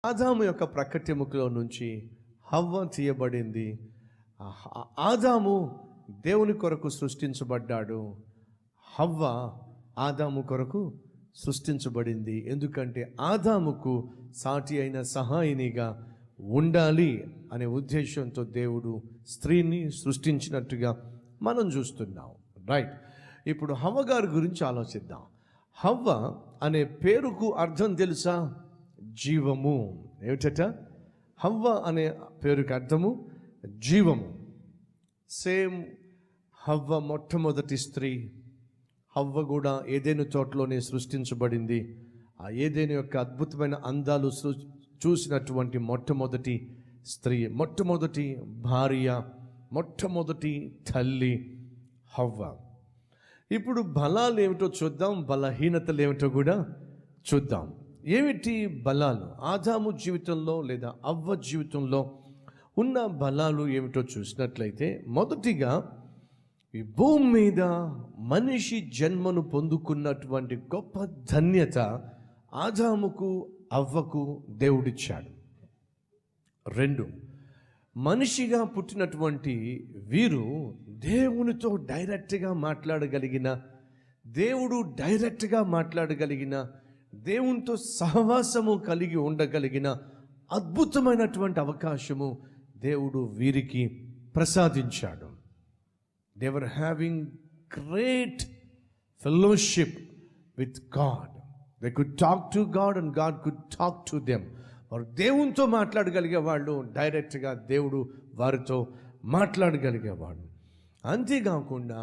ఆదాము యొక్క ప్రక్కటెముకలో నుంచి హవ్వ తీయబడింది. ఆదాము దేవుని కొరకు సృష్టించబడ్డాడు, హవ్వ ఆదాము కొరకు సృష్టించబడింది. ఎందుకంటే ఆదాముకు సాటి అయిన సహాయినిగా ఉండాలి అనే ఉద్దేశంతో దేవుడు స్త్రీని సృష్టించినట్టుగా మనం చూస్తున్నాం. రైట్, ఇప్పుడు హవ్వ గారి గురించి ఆలోచిద్దాం. హవ్వ అనే పేరుకు అర్థం తెలుసా? జీవము. ఏమిటట? హవ్వ అనే పేరుకి అర్థము జీవము. సేమ్ హవ్వ మొట్టమొదటి స్త్రీ. హవ్వ కూడా ఏదైనా తోటలోనే సృష్టించబడింది. ఆ ఏదైనా యొక్క అద్భుతమైన అందాలు చూసినటువంటి మొట్టమొదటి స్త్రీ, మొట్టమొదటి భార్య, మొట్టమొదటి తల్లి హవ్వ. ఇప్పుడు బలాలు ఏమిటో చూద్దాం, బలహీనతలు ఏమిటో కూడా చూద్దాం. ఏమిటి బలాలు? ఆదాము జీవితంలో లేదా అవ్వ జీవితంలో ఉన్న బలాలు ఏమిటో చూసినట్లయితే, మొదటిగా ఈ భూమి మీద మనిషి జన్మను పొందుకున్నటువంటి గొప్ప ధన్యత ఆదాముకు అవ్వకు దేవుడిచ్చాడు. 2, మనిషిగా పుట్టినటువంటి వీరు దేవునితో డైరెక్ట్గా మాట్లాడగలిగిన, దేవుడు డైరెక్ట్గా మాట్లాడగలిగిన, దేవునితో సహవాసము కలిగి ఉండగలిగిన అద్భుతమైనటువంటి అవకాశము దేవుడు వీరికి ప్రసాదించాడు. They were having great fellowship with God. They could talk to God and God could talk to them. వారు దేవునితో మాట్లాడగలిగే వాళ్ళు, డైరెక్ట్గా దేవుడు వారితో మాట్లాడగలిగేవాడు. అంతేకాకుండా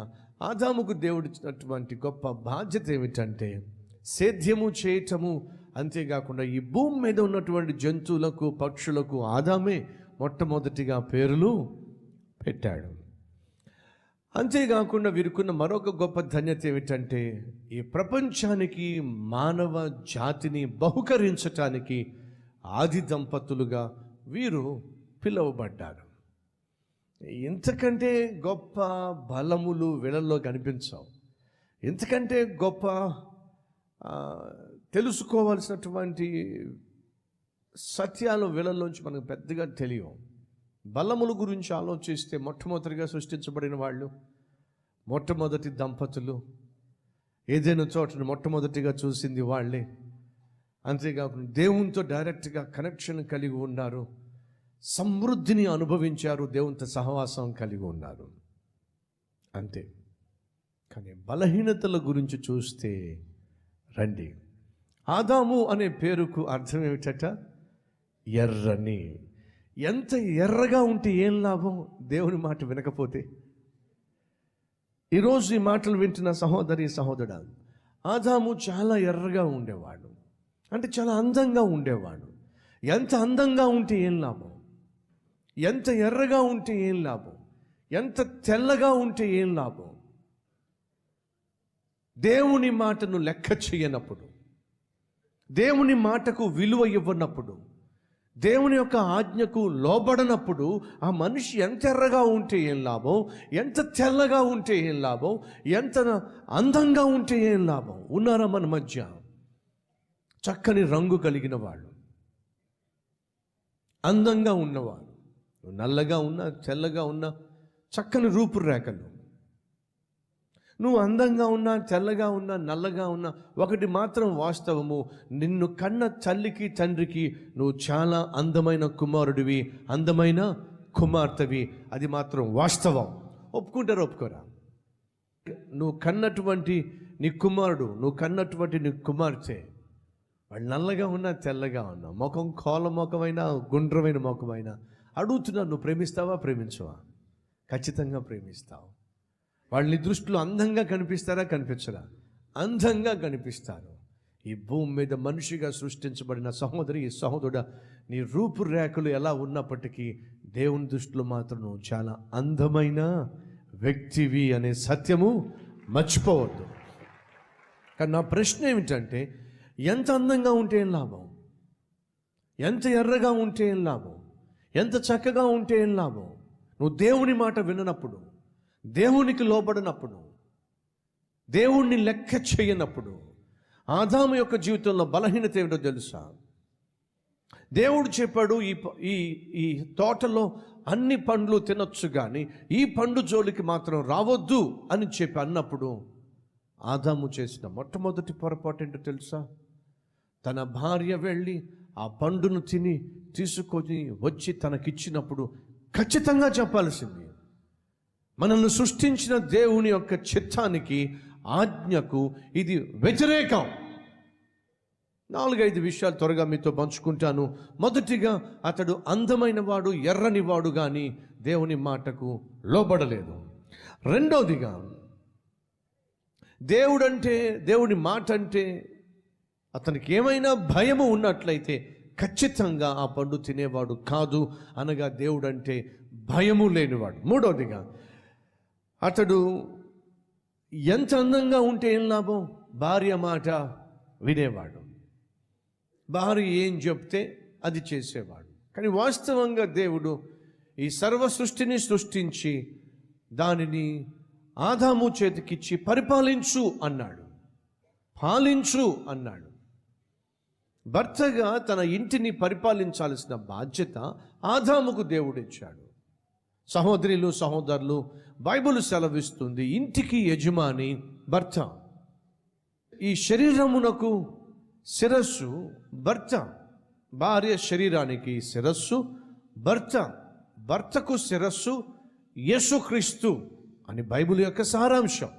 ఆదాముకు దేవుడిచ్చినటువంటి గొప్ప బాధ్యత ఏమిటంటే సేద్యము చేయటము. అంతేకాకుండా ఈ భూమి మీద ఉన్నటువంటి జంతువులకు, పక్షులకు ఆదామే మొట్టమొదటిగా పేర్లు పెట్టాడు. అంతేకాకుండా వీరికున్న మరొక గొప్ప ధన్యత ఏమిటంటే ఈ ప్రపంచానికి, మానవ జాతిని బహుకరించటానికి ఆది దంపతులుగా వీరు పిలువబడ్డారు. ఇంతకంటే గొప్ప బలములు వీళ్ళల్లో కనిపించవు. ఇంతకంటే గొప్ప తెలుసుకోవాల్సినటువంటి సత్యాలు వీళ్ళలోంచి మనకు పెద్దగా తెలియవు. బలముల గురించి ఆలోచిస్తే మొట్టమొదటిగా సృష్టించబడిన వాళ్ళు, మొట్టమొదటి దంపతులు, ఏదైనా చోటను మొట్టమొదటిగా చూసింది వాళ్ళే. అంతేకాకుండా దేవునితో డైరెక్ట్గా కనెక్షన్ కలిగి ఉన్నారు, సమృద్ధిని అనుభవించారు, దేవునితో సహవాసం కలిగి ఉన్నారు. అంతే. కానీ బలహీనతల గురించి చూస్తే రండి. ఆదాము అనే పేరుకు అర్థం ఏమిటట? ఎర్రని. ఎంత ఎర్రగా ఉంటే ఏం లాభం దేవుని మాట వినకపోతే? ఈరోజు ఈ మాటలు వింటున్న సహోదరి, సహోదరుడా, ఆదాము చాలా ఎర్రగా ఉండేవాడు, అంటే చాలా అందంగా ఉండేవాడు. ఎంత అందంగా ఉంటే ఏం లాభం? ఎంత ఎర్రగా ఉంటే ఏం లాభం? ఎంత తెల్లగా ఉంటే ఏం లాభం? దేవుని మాటను లెక్క చేయనప్పుడు, దేవుని మాటకు విలువ ఇవ్వనప్పుడు, దేవుని యొక్క ఆజ్ఞకు లోబడనప్పుడు ఆ మనిషి ఎంత ఎర్రగా ఉంటే ఏం లాభం? ఎంత తెల్లగా ఉంటే ఏం లాభం? ఎంత అందంగా ఉంటే ఏం లాభం? ఉన్నారా మన మధ్య చక్కని రంగు కలిగిన వాళ్ళు, అందంగా ఉన్నవాళ్ళు, నల్లగా ఉన్నా, తెల్లగా ఉన్నా, చక్కని రూపురేఖలు. నువ్వు అందంగా ఉన్నా, తెల్లగా ఉన్నా, నల్లగా ఉన్నా, ఒకటి మాత్రం వాస్తవము, నిన్ను కన్న తల్లికి, తండ్రికి నువ్వు చాలా అందమైన కుమారుడివి, అందమైన కుమార్తెవి. అది మాత్రం వాస్తవం. ఒప్పుకుంటారు, ఒప్పుకోరా? నువ్వు కన్నటువంటి నీ కుమారుడు, నువ్వు కన్నటువంటి నీ కుమార్తె వాళ్ళు నల్లగా ఉన్నా తెల్లగా ఉన్నా, ముఖం కోల ముఖమైనా గుండ్రమైన ముఖమైనా అడుగుతున్నారు, నువ్వు ప్రేమిస్తావా ప్రేమించవా? ఖచ్చితంగా ప్రేమిస్తావు. వాళ్ళ దృష్టిలో అందంగా కనిపిస్తారా కనిపించరా? అందంగా కనిపిస్తారు. ఈ భూమి మీద మనిషిగా సృష్టించబడిన సహోదరి, సహోదరుడా, నీ రూపురేఖలు ఎలా ఉన్నప్పటికీ దేవుని దృష్టిలో మాత్రం నువ్వు చాలా అందమైన వ్యక్తివి అనే సత్యము మర్చిపోవద్దు. కానీ నా ప్రశ్న ఏమిటంటే, ఎంత అందంగా ఉంటే ఏం లాభం? ఎంత ఎర్రగా ఉంటే ఏం లాభం? ఎంత చక్కగా ఉంటే ఏం లాభం? నువ్వు దేవుని మాట విననప్పుడు, దేవునికి లోబడినప్పుడు, దేవుణ్ణి లెక్క చేయనప్పుడు, ఆదాము యొక్క జీవితంలో బలహీనత ఏమిటో తెలుసా? దేవుడు చెప్పాడు, ఈ తోటలో అన్ని పండ్లు తినొచ్చు, కానీ ఈ పండు జోలికి మాత్రం రావద్దు అని చెప్పి అన్నప్పుడు ఆదాము చేసిన మొట్టమొదటి పొరపాటు ఏంటో తెలుసా? తన భార్య వెళ్ళి ఆ పండును తిని తీసుకొని వచ్చి తనకిచ్చినప్పుడు ఖచ్చితంగా చెప్పాల్సింది, మనల్ని సృష్టించిన దేవుని యొక్క చిత్తానికి, ఆజ్ఞకు ఇది వ్యతిరేకం. 4-5 విషయాలు త్వరగా మీతో పంచుకుంటాను. మొదటిగా, అతడు అందమైన వాడు, ఎర్రని వాడు, కానీ దేవుని మాటకు లోబడలేదు. రెండవదిగా, దేవుని మాట అంటే అతనికి ఏమైనా భయము ఉన్నట్లయితే ఖచ్చితంగా ఆ పండు తినేవాడు కాదు, అనగా దేవుడు అంటే భయము లేనివాడు. మూడవదిగా, అతడు ఎంత అందంగా ఉంటే ఏం లాభం? భార్య మాట వినేవాడు, భార్య ఏం చెప్తే అది చేసేవాడు. కానీ వాస్తవంగా దేవుడు ఈ సర్వ సృష్టిని సృష్టించి దానిని ఆదాము చేతికిచ్చి పరిపాలించు అన్నాడు, పాలించు అన్నాడు. భర్తగా తన ఇంటిని పరిపాలించాల్సిన బాధ్యత ఆదాముకు దేవుడు ఇచ్చాడు. సహోదరులు, సహోదరులు, బైబిల్ సెలవిస్తుంది, ఇంటికి యజమాని భర్త. ఈ శరీరమునకు శిరస్సు భర్త. భార్య శరీరానికి శిరస్సు భర్త. భర్తకు శిరస్సు యేసుక్రీస్తు అని బైబిల్ యొక్క సారాంశం.